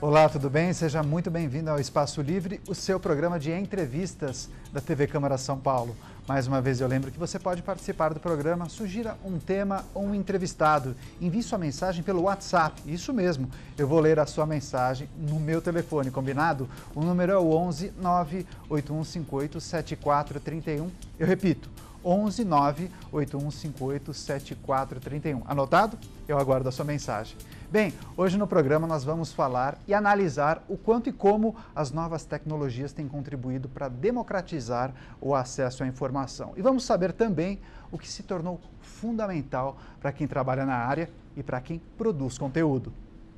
Olá, tudo bem? Seja muito bem-vindo ao Espaço Livre, o seu programa de entrevistas da TV Câmara São Paulo. Mais uma vez eu lembro que você pode participar do programa, sugira um tema ou um entrevistado. Envie sua mensagem pelo WhatsApp, isso mesmo. Eu vou ler a sua mensagem no meu telefone, combinado? O número é o 11 98158 7431. Eu repito, 11 98158 7431. Anotado? Eu aguardo a sua mensagem. Bem, hoje no programa nós vamos falar e analisar o quanto e como as novas tecnologias têm contribuído para democratizar o acesso à informação. E vamos saber também o que se tornou fundamental para quem trabalha na área e para quem produz conteúdo.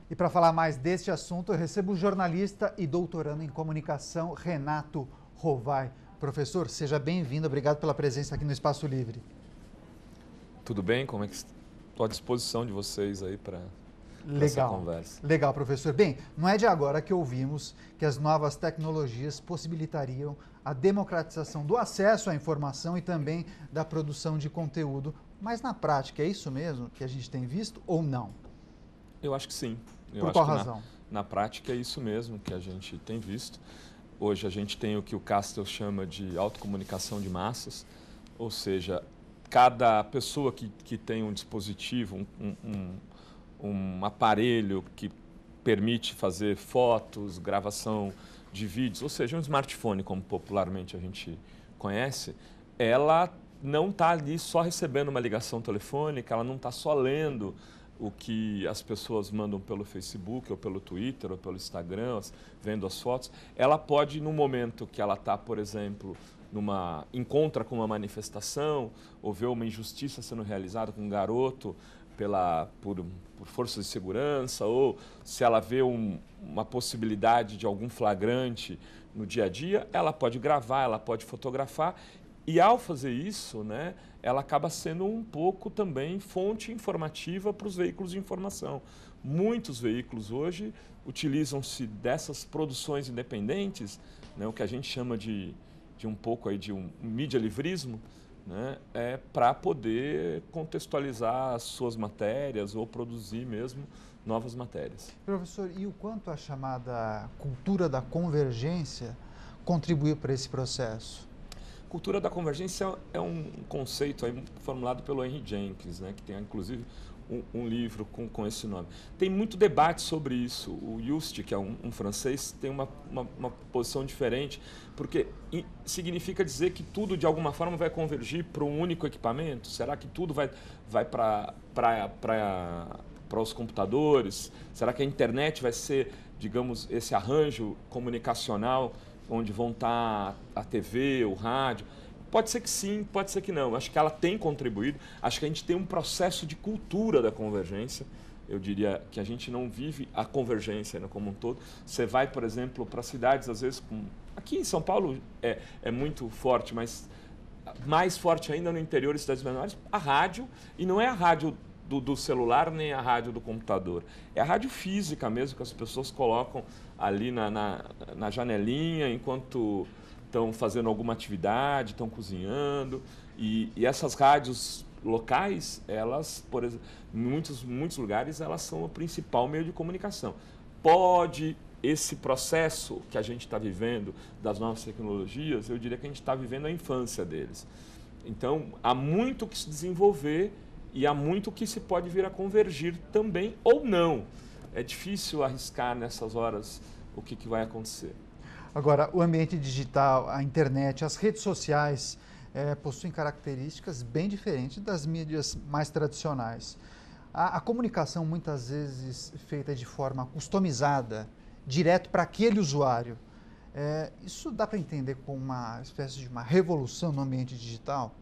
E para falar mais deste assunto, eu recebo o jornalista e doutorando em comunicação, Renato Rovai. Professor, seja bem-vindo, obrigado pela presença aqui no Espaço Livre. Tudo bem? Como é que estou à disposição de vocês aí para essa conversa? Legal, professor. Bem, não é de agora que ouvimos que as novas tecnologias possibilitariam a democratização do acesso à informação e também da produção de conteúdo. Mas na prática, é isso mesmo que a gente tem visto ou não? Eu acho que sim. Por qual razão? Na prática é isso mesmo que a gente tem visto. Hoje a gente tem o que o Castel chama de autocomunicação de massas, ou seja, cada pessoa que tem um dispositivo, um aparelho que permite fazer fotos, gravação de vídeos, ou seja, um smartphone, como popularmente a gente conhece, ela não está ali só recebendo uma ligação telefônica, ela não está só lendo o que as pessoas mandam pelo Facebook, ou pelo Twitter, ou pelo Instagram, vendo as fotos. Ela pode, no momento que ela está, por exemplo, encontra com uma manifestação, ou vê uma injustiça sendo realizada com um garoto por forças de segurança, ou se ela vê uma possibilidade de algum flagrante no dia a dia, ela pode gravar, ela pode fotografar. E ao fazer isso, né, ela acaba sendo um pouco também fonte informativa para os veículos de informação. Muitos veículos hoje utilizam-se dessas produções independentes, né, o que a gente chama de um pouco aí de um mídia livrismo, né, para poder contextualizar as suas matérias ou produzir mesmo novas matérias. Professor, e o quanto a chamada cultura da convergência contribuiu para esse processo? Cultura da convergência é um conceito aí formulado pelo Henry Jenkins, né, que tem inclusive um livro com esse nome. Tem muito debate sobre isso. O Just, que é um francês, tem uma posição diferente, porque significa dizer que tudo de alguma forma vai convergir para um único equipamento? Será que tudo vai para os computadores? Será que a internet vai ser, digamos, esse arranjo comunicacional onde vão estar a TV, o rádio? Pode ser que sim, pode ser que não. Acho que ela tem contribuído. Acho que a gente tem um processo de cultura da convergência. Eu diria que a gente não vive a convergência, né, como um todo. Você vai, por exemplo, para cidades, às vezes, aqui em São Paulo é muito forte, mas mais forte ainda no interior e cidades menores, a rádio, e não é a rádio do celular nem a rádio do computador. É a rádio física mesmo, que as pessoas colocam ali na janelinha enquanto estão fazendo alguma atividade, estão cozinhando. E essas rádios locais, elas, por exemplo, em muitos lugares, elas são o principal meio de comunicação. Pode esse processo que a gente está vivendo das novas tecnologias, eu diria que a gente está vivendo a infância deles. Então, há muito que se desenvolver e há muito que se pode vir a convergir também ou não. É difícil arriscar nessas horas o que vai acontecer. Agora, o ambiente digital, a internet, as redes sociais possuem características bem diferentes das mídias mais tradicionais. A comunicação, muitas vezes feita de forma customizada, direto para aquele usuário, isso dá para entender como uma espécie de uma revolução no ambiente digital?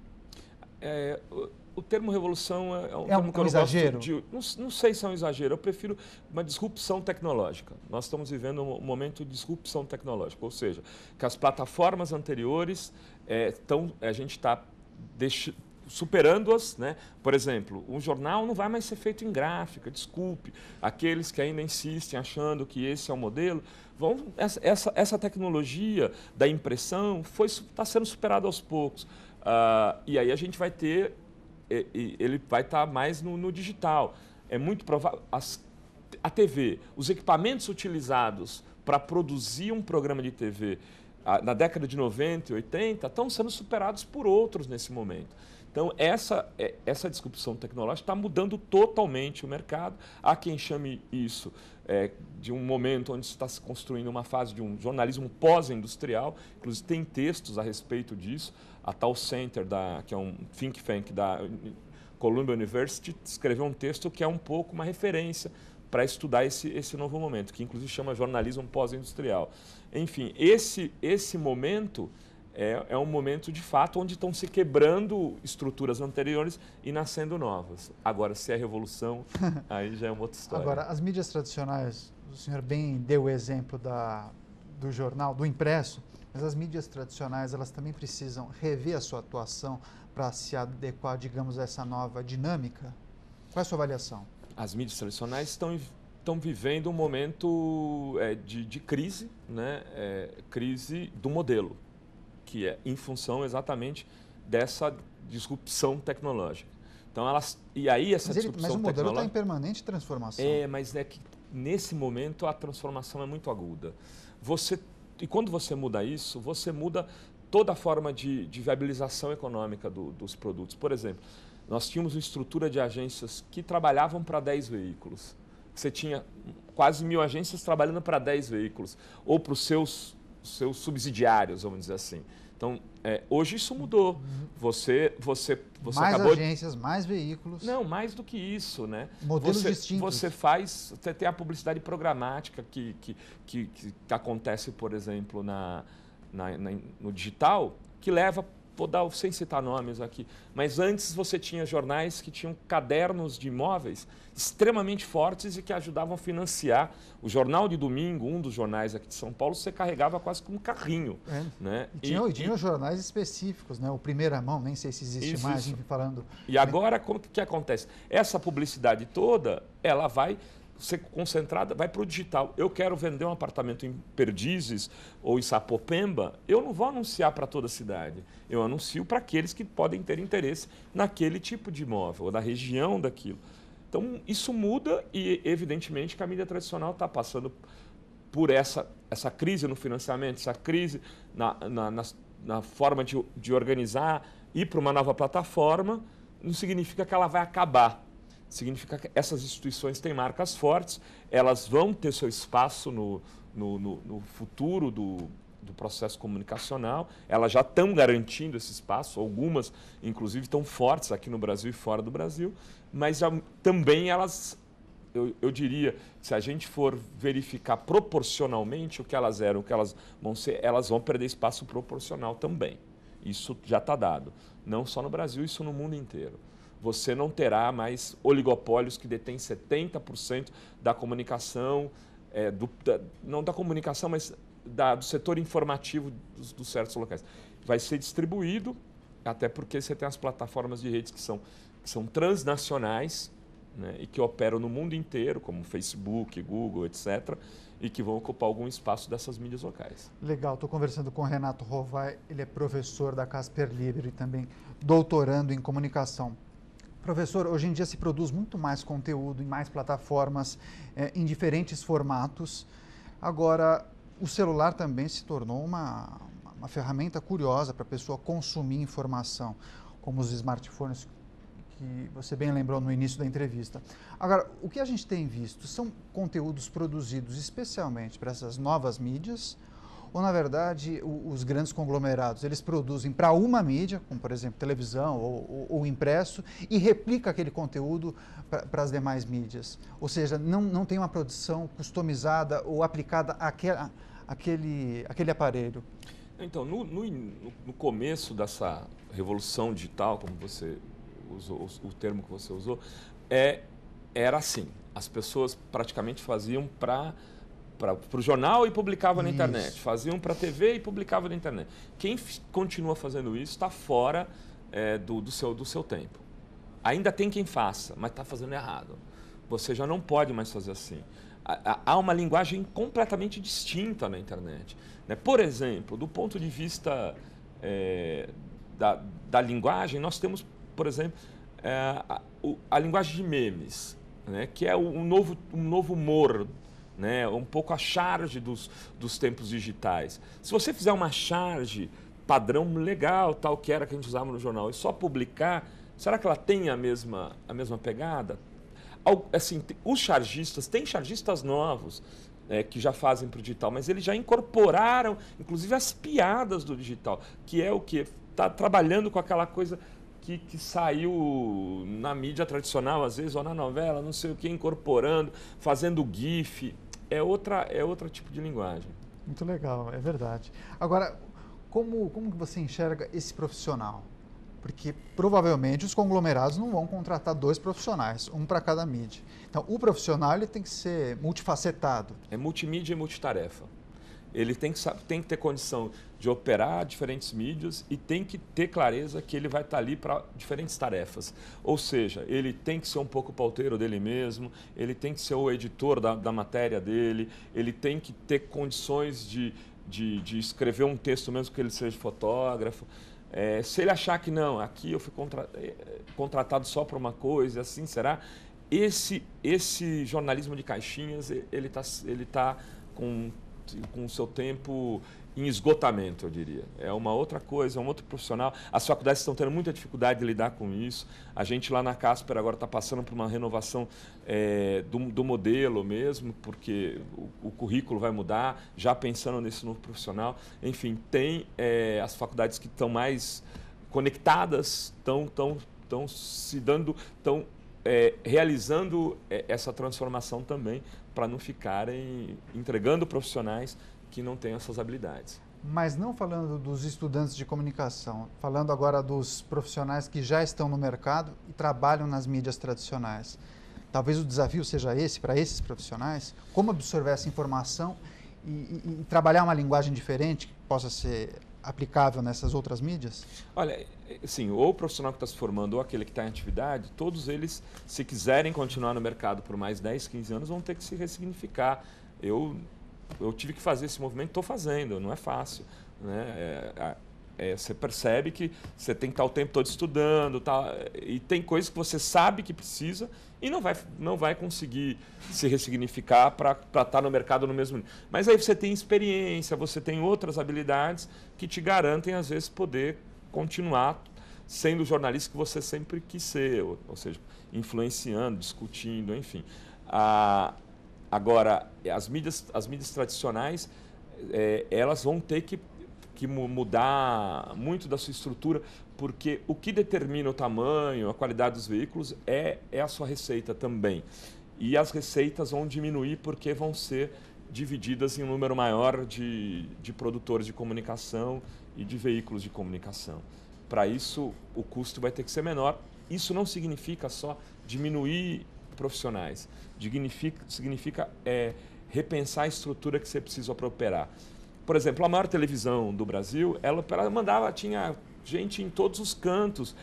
O termo revolução é um termo que eu exagero? Não sei se é um exagero, eu prefiro uma disrupção tecnológica. Nós estamos vivendo um momento de disrupção tecnológica, ou seja, que as plataformas anteriores, a gente está superando-as, né? Por exemplo, um jornal não vai mais ser feito em gráfica, desculpe. Aqueles que ainda insistem achando que esse é o modelo, essa tecnologia da impressão está sendo superada aos poucos. E aí a gente vai ter ele vai estar mais no digital. É muito provável, a TV, os equipamentos utilizados para produzir um programa de TV na década de 90 e 80 estão sendo superados por outros nesse momento. Então, essa disrupção tecnológica está mudando totalmente o mercado. Há quem chame isso de um momento onde está se construindo uma fase de um jornalismo pós-industrial. Inclusive, tem textos a respeito disso. A Tal Center, que é um think tank da Columbia University, escreveu um texto que é um pouco uma referência para estudar esse novo momento, que inclusive chama jornalismo pós-industrial. Enfim, esse momento é um momento, de fato, onde estão se quebrando estruturas anteriores e nascendo novas. Agora, se é revolução, aí já é uma outra história. Agora, as mídias tradicionais, o senhor bem deu o exemplo do jornal, do impresso, mas as mídias tradicionais, elas também precisam rever a sua atuação para se adequar, digamos, a essa nova dinâmica? Qual é a sua avaliação? As mídias tradicionais estão vivendo um momento de crise, né? Crise do modelo, que é em função exatamente dessa disrupção tecnológica. Então, essa disrupção mas o modelo tecnológica... está em permanente transformação. Mas é que nesse momento a transformação é muito aguda. E quando você muda isso, você muda toda a forma de viabilização econômica dos produtos. Por exemplo, nós tínhamos uma estrutura de agências que trabalhavam para 10 veículos. Você tinha quase 1000 agências trabalhando para 10 veículos, ou para os seus subsidiários, vamos dizer assim. Então, hoje isso mudou. Você mais acabou agências, mais veículos. Não, mais do que isso, né? Modelos distintos. Você tem a publicidade programática que acontece, por exemplo, no digital, que leva, sem citar nomes aqui, mas antes você tinha jornais que tinham cadernos de imóveis extremamente fortes e que ajudavam a financiar. O Jornal de Domingo, um dos jornais aqui de São Paulo, você carregava quase como um carrinho. Né? E tinha jornais específicos, né? O Primeira Mão, nem sei se existe mais, enfim, falando... E agora, como que acontece? Essa publicidade toda, ela vai ser concentrada, vai para o digital. Eu quero vender um apartamento em Perdizes ou em Sapopemba, eu não vou anunciar para toda a cidade. Eu anuncio para aqueles que podem ter interesse naquele tipo de imóvel, ou na região daquilo. Então, isso muda e, evidentemente, que a mídia tradicional está passando por essa crise no financiamento, essa crise na forma de organizar, ir para uma nova plataforma, não significa que ela vai acabar. Significa que essas instituições têm marcas fortes, elas vão ter seu espaço no futuro do processo comunicacional, elas já estão garantindo esse espaço, algumas, inclusive, estão fortes aqui no Brasil e fora do Brasil, mas também elas, eu diria, se a gente for verificar proporcionalmente o que elas eram, o que elas vão ser, elas vão perder espaço proporcional também. Isso já está dado. Não só no Brasil, isso no mundo inteiro. Você não terá mais oligopólios que detêm 70% da comunicação, não da comunicação, mas do setor informativo dos certos locais. Vai ser distribuído, até porque você tem as plataformas de redes que são transnacionais, né, e que operam no mundo inteiro, como Facebook, Google, etc., e que vão ocupar algum espaço dessas mídias locais. Legal, estou conversando com o Renato Rovai, ele é professor da Casper Libero e também doutorando em comunicação. Professor, hoje em dia se produz muito mais conteúdo em mais plataformas, em diferentes formatos. Agora, o celular também se tornou uma ferramenta curiosa para a pessoa consumir informação, como os smartphones que você bem lembrou no início da entrevista. Agora, o que a gente tem visto são conteúdos produzidos especialmente para essas novas mídias, ou, na verdade, os grandes conglomerados, eles produzem para uma mídia, como, por exemplo, televisão ou impresso, e replica aquele conteúdo para as demais mídias. Ou seja, não tem uma produção customizada ou aplicada àquele aparelho. Então, no começo dessa revolução digital, como você usou, o termo que você usou, era assim, as pessoas praticamente faziam para o jornal e publicava na internet, faziam para a TV e publicava na internet. Quem continua fazendo isso está fora do seu tempo. Ainda tem quem faça, mas está fazendo errado. Você já não pode mais fazer assim. Há uma linguagem completamente distinta na internet. Né? Por exemplo, do ponto de vista da linguagem, nós temos, por exemplo, a linguagem de memes. né, que é um novo humor, né, um pouco a charge dos tempos digitais. Se você fizer uma charge padrão legal, tal que era que a gente usava no jornal, e só publicar, será que ela tem a mesma pegada? Assim, os chargistas, tem chargistas novos que já fazem para o digital, mas eles já incorporaram, inclusive, as piadas do digital, que é o que está trabalhando com aquela coisa que saiu na mídia tradicional, às vezes, ou na novela, não sei o que, incorporando, fazendo GIF. É outro tipo de linguagem. Muito legal, é verdade. Agora, como que você enxerga esse profissional? Porque provavelmente os conglomerados não vão contratar 2 profissionais, um para cada mídia. Então, o profissional ele tem que ser multifacetado. É multimídia e multitarefa. Ele tem que ter condição de operar diferentes mídias e tem que ter clareza que ele vai estar ali para diferentes tarefas. Ou seja, ele tem que ser um pouco pauteiro dele mesmo, ele tem que ser o editor da matéria dele, ele tem que ter condições de escrever um texto mesmo que ele seja fotógrafo. Se ele achar que não, aqui eu fui contratado só para uma coisa, assim será? Esse jornalismo de caixinhas, ele tá com o seu tempo em esgotamento, eu diria. É uma outra coisa, é um outro profissional. As faculdades estão tendo muita dificuldade de lidar com isso. A gente lá na Casper agora está passando por uma renovação do modelo mesmo, porque o currículo vai mudar, já pensando nesse novo profissional. Enfim, tem as faculdades que estão mais conectadas, estão se dando, estão realizando essa transformação também, para não ficarem entregando profissionais que não têm essas habilidades. Mas não falando dos estudantes de comunicação, falando agora dos profissionais que já estão no mercado e trabalham nas mídias tradicionais. Talvez o desafio seja esse, para esses profissionais, como absorver essa informação e trabalhar uma linguagem diferente que possa ser aplicável nessas outras mídias? Olha, sim, ou o profissional que está se formando ou aquele que está em atividade, todos eles, se quiserem continuar no mercado por mais 10, 15 anos, vão ter que se ressignificar. Eu tive que fazer esse movimento, estou fazendo, não é fácil, né? Você percebe que você tem que estar o tempo todo estudando, e tem coisas que você sabe que precisa e não vai conseguir se ressignificar para estar no mercado no mesmo nível. Mas aí você tem experiência, você tem outras habilidades que te garantem, às vezes, poder continuar sendo o jornalista que você sempre quis ser, ou seja, influenciando, discutindo, enfim. Agora, as mídias tradicionais, elas vão ter que mudar muito da sua estrutura, porque o que determina o tamanho, a qualidade dos veículos é a sua receita também. E as receitas vão diminuir porque vão ser divididas em um número maior de produtores de comunicação e de veículos de comunicação. Para isso, o custo vai ter que ser menor. Isso não significa só diminuir profissionais, significa repensar a estrutura que você precisa para operar. Por exemplo, a maior televisão do Brasil, ela tinha gente em todos os cantos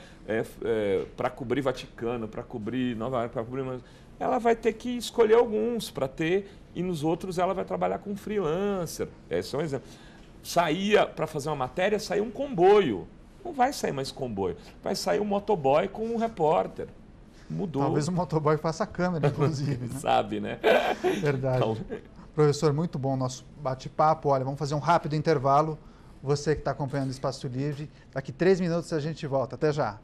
para cobrir Vaticano, para cobrir Nova York, para cobrir... Ela vai ter que escolher alguns para ter, e nos outros ela vai trabalhar com freelancer. Esse é um exemplo. Para fazer uma matéria, saía um comboio. Não vai sair mais comboio. Vai sair um motoboy com um repórter. Mudou. Talvez o motoboy faça a câmera, inclusive. Né? Sabe, né? Verdade. Então... Professor, muito bom o nosso bate-papo. Olha, vamos fazer um rápido intervalo. Você que está acompanhando o Espaço Livre, daqui 3 minutos a gente volta. Até já.